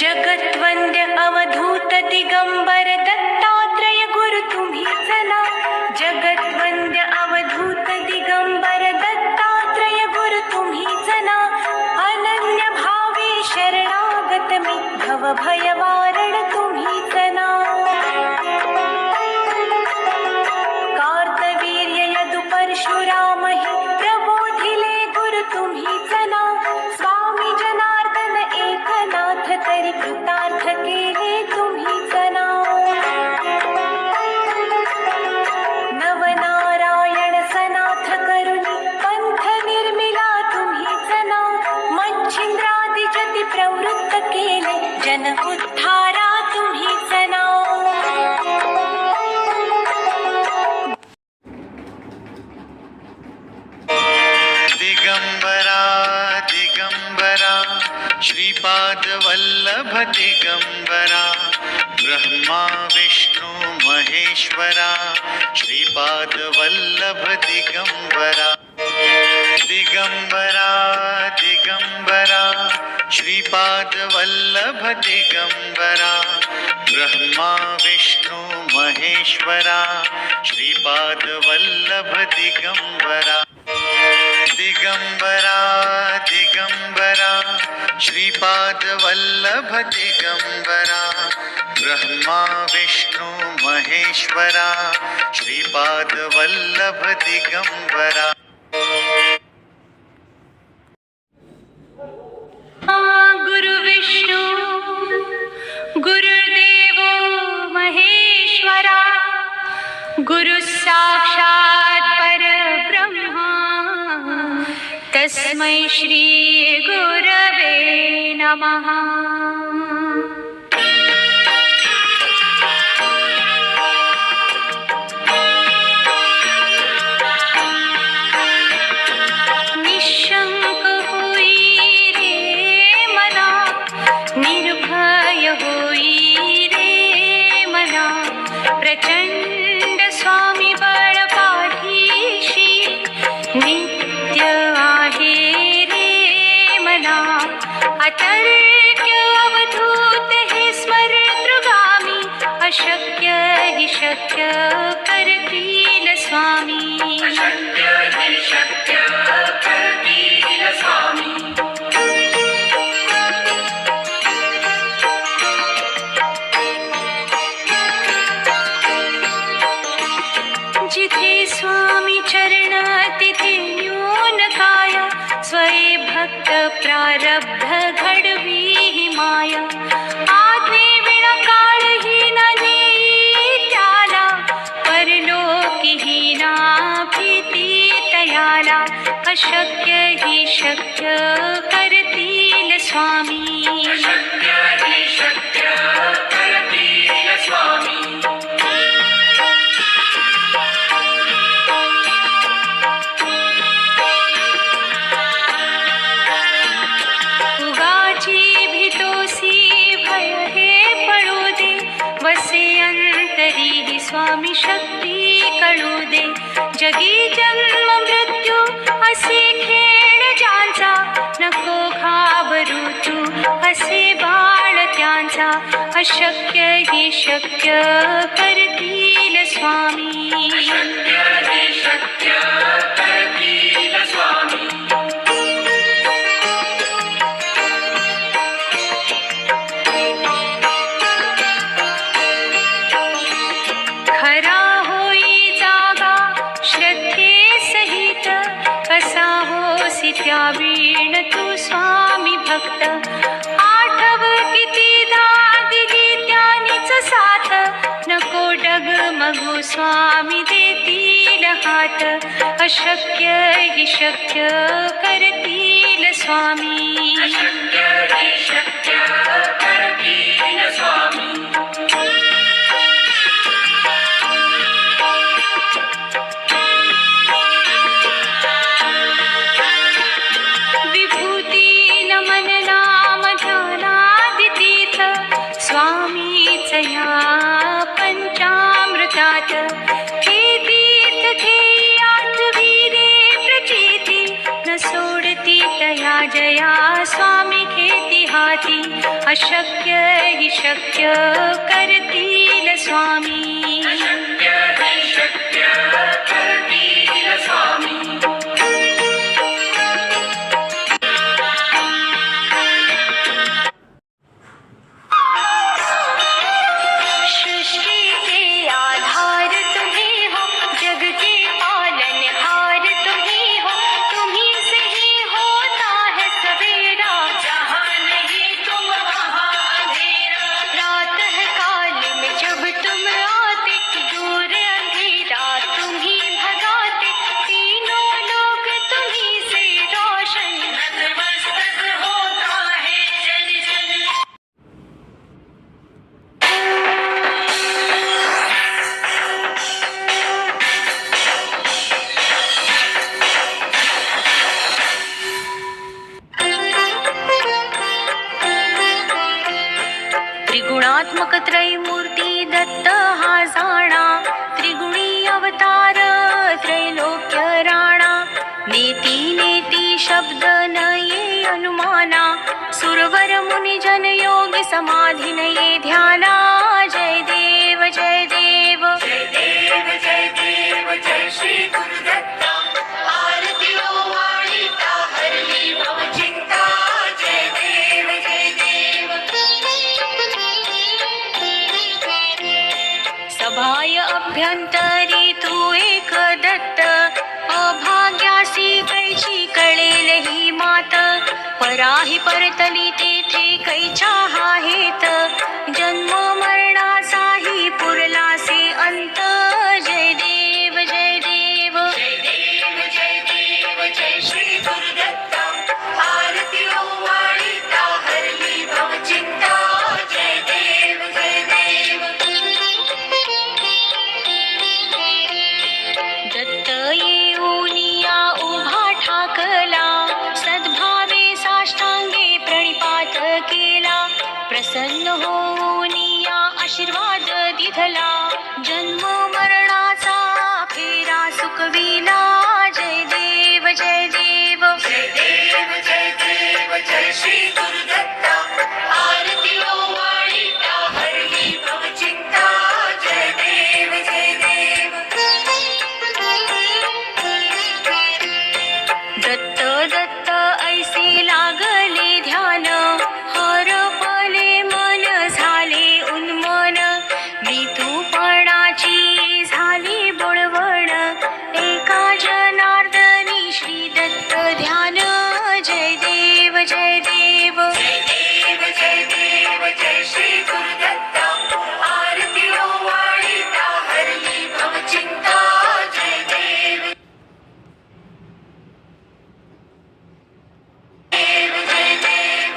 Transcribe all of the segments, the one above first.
जगद्वंद्य अवधूत दिगंबर दत्तात्रय गुरु तुम्हीच ना. जगद्वंद्य अवधूत दिगंबर दत्तात्रय गुरु तुम्हीच ना. अनन्य भावे शरणागत मी भव भयवारण तुम्हीच ना. कार्तवीर्य यदु परशुराम हि प्रबोधिले गुरु तुम्हीच ना. स्वामी जनार्दन एकनाथ तरी कृतार्थ केले तुम्हीच ना. नवनारायण सनाथ करुणी पंथ निर्मिला तुम्हीच ना. मच्छिंद्रादि जति प्रवृत्त केले जन उद्धारा तुम्हीच ना. दिगंबरा दिगंबरा श्रीपाद वल्लभ दिगंबरा ब्रह्मा विष्णु महेश्वरा श्रीपाद वल्लभ दिगंबरा. दिगंबरा दिगंबरा श्रीपाद वल्लभ दिगंबरा ब्रह्मा विष्णु महेश्वरा श्रीपाद वल्लभ दिगंबरा. दिगंबरा दिगंबरा श्रीपाद वल्लभ दिगंबरा ब्रह्मा विष्णु महेश्वरा श्रीपाद वल्लभ दिगंबरा. गुरु विष्णु गुरुदेवो महेश्वरा गुरु साक्षात् परब्रह्मा तस्मै श्री गुरवे नमः. निशंक होई रे मना निर्भय होई रे मना प्रचंड स्वामी बळ पाठीशी नित्य आहे रे मना. अतर्क्य अवधूत हे स्मरतृगामी अशक्य हि शक्य करतील स्वामी. अशक्य हि शक्य करतील स्वामी. जिथे स्वामी चरण तिथे न्यून काया स्वये भक्त प्रारब्ध घडवी ही माया. आज्ञे विना काळही न नेई त्याला परलोकी ही ना भीती तयाला. अशक्य ही शक्य करतील स्वामी. अशक्य ही शक्य करतील स्वामी. उगाची भीतोसी भय हे पळू दे वसे अंतरी ही स्वामी शक्ती कळू दे. जगी जन्म मृत्यू असे खेळ ज्यांचा नको घाबरू तू असे बाळ त्यांचा. अशक्य ही शक्य करतील स्वामी. अशक्य ही शक्य करतील स्वामी. खरा होई जागा श्रद्धे सहित कसा होसी त्या वीण तू स्वामी भक्त. आठव कितीदा दिली त्यानीच साथ नको डगमगू स्वामी देतील हात. अशक्य हि शक्य करतील स्वामी. अशक्य हि शक्य करतील स्वामी. विभूती नमन नाम ध्यानादितीत स्वामीच या पंचामृतात. हे तीर्थ घेई आठवी रे प्रचिती न सोडती तया जया स्वामी घेती घाती अशक्य हि शक्य करतील स्वामी सृष्टि के आधार तुम्ही हो जग के पालनहार तुम्ही हो तुम्ही से ही होता है सवेरा जहाँ नहीं तुम वहाँ अंधेरा रात है काल में जब तुम आते दूर अंधेरा तुम्ही भगाते तीनों लोग तुम्ही से रोशन नतमस्तक होता है जन जन त्रिगुणात्मक त्रैमूर्ती दत्त हा जाणा त्रिगुणी अवतार त्रैलोक्य राणा नेती नेती शब्द न ये अनुमाना सुरवर मुनि जन योगी समाधी न ये ध्याना जय देव जय देव जय देव जय देव जय श्री गुरुदत्ता आरती वाणिता हरली भव चिंता जय देव जय देव सभाय अभ्यंतरी तू एक दत्त अभाग्यासी कैची कळेल ही मात पराही परतली तेथे कैच्या हेत जन्म मरणाचाही पुरलासे अंत जय देव जय देव जय देव जय देव जय श्री गुरुदत्ता आरती वाणिता हरली भव चिंता जय देव जय देव दत्त येऊनिया उभा ठाकला सद्भावे साष्टांगे प्रणिपात केला प्रसन्न होऊनिया आशीर्वाद दिधला जन्म मरणाचा फेरा सुकविला जय देव जय देव जय देव जय देव जय श्री गुरुदत्ता आरती वाणिता हरली भव चिंता जय देव जय देव दत्त दत्त ऐसे लागले ध्यान हरपले मन झाले उन्मन मृत्यूपणाची झाली बुडवण एका जनार्दनी श्री दत्त ध्यान जय देव जय देव जय देव जय देव जय श्री गुरुदत्ता आरती वाणिता हरली भव चिंता जय देव देव जय देव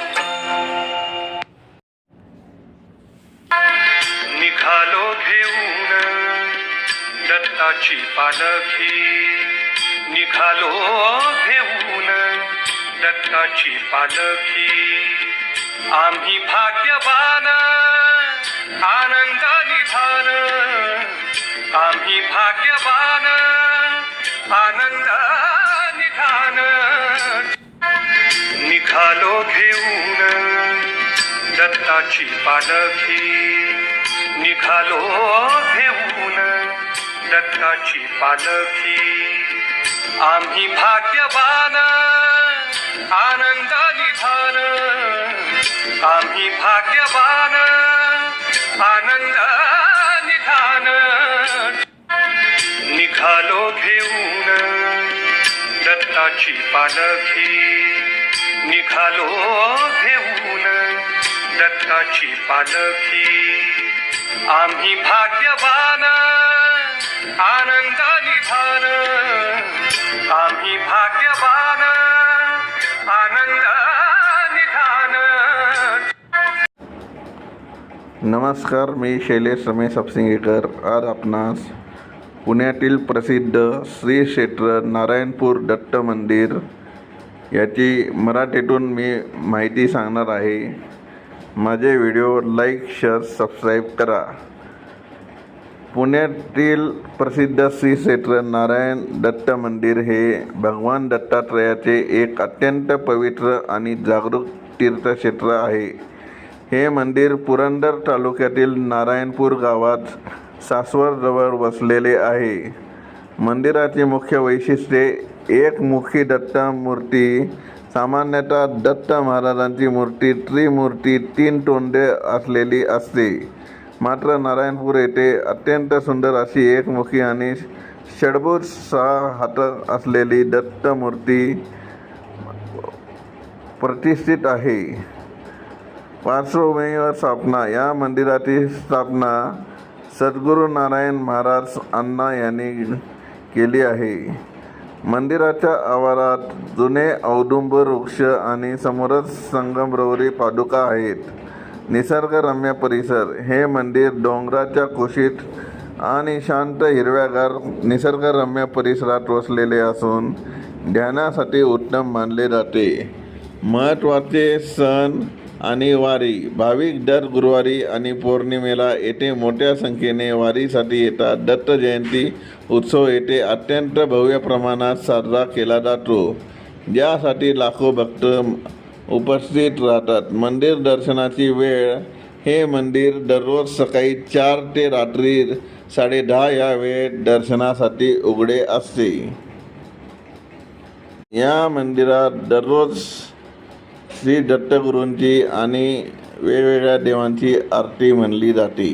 निघालो घेऊन दत्ताची पालखी निघालो घेऊन दत्ताची पालखी आम्ही भाग्यवान आनंद निधान आम्ही भाग्यवान आनंद निधान निघालो घेऊन दत्ताची पालखी निघालो घेऊन दत्ताची पालखी आम्ही भाग्यवान आनंद निधान आम्ही भाग्यवान आनंद निधान निघालो घेऊन दत्ताची पालखी निघालो घेऊन दत्ताची पालखी आम्ही भाग्यवान आनंद निधान आम्ही भाग्यवान आनंद निधान. नमस्कार, मी शैलेश रमेश अपसिंगेकर. आज आपणास पुण्यातील प्रसिद्ध श्री क्षेत्र नारायणपूर दत्त मंदिर याची मराठीतून मी माहिती सांगणार आहे. माझे व्हिडिओ लाईक, शेअर, सबस्क्राईब करा. पुण्यातील प्रसिद्ध श्री क्षेत्र नारायण दत्त मंदिर हे भगवान दत्तात्रयाचे एक अत्यंत पवित्र आणि जागरूक तीर्थक्षेत्र आहे. हे मंदिर पुरंदर तालुक्यातील नारायणपूर गावात सासवडजवळ वसलेले आहे. मंदिराचे मुख्य वैशिष्ट्ये एकमुखी दत्त मूर्ती. सामान्यतः दत्त महाराजांची मूर्ती त्रिमूर्ती 3 तोंडे असलेली असते. मात्र नारायणपूर येथे अत्यंत सुंदर अशी एकमुखी आणि षडभुज 6 हात असलेली दत्त मूर्ती प्रतिष्ठित आहे. पार्श्वभूमी व स्थापना. या मंदिराची स्थापना सद्गुरू नारायण महाराज अण्णा यांनी केली आहे. मंदिराच्या आवारात जुने औदुंबर वृक्ष आणि समोरच संगमरवरी पादुका आहेत. निसर्गरम्य परिसर. हे मंदिर डोंगराच्या कुशीत आणि शांत हिरव्यागार निसर्गरम्य परिसरात वसलेले असून ध्यानासाठी उत्तम मानले जाते. महत्त्वाचे सण आणि वारी. भाविक दर गुरुवारी आणि पौर्णिमेला येथे मोठ्या संख्येने वारीसाठी येतात. दत्त जयंती उत्सव येथे अत्यंत भव्य प्रमाणात साजरा केला जातो, ज्यासाठी लाखो भक्त उपस्थित राहतात. मंदिर दर्शनाची वेळ. हे मंदिर दररोज सकाळी 4 ते रात्री 10:30 या वेळेत दर्शनासाठी उघडे असते. या मंदिरात दररोज श्री दत्तगुरूंची आणि वेगवेगळ्या देवांची आरती म्हणली जाते.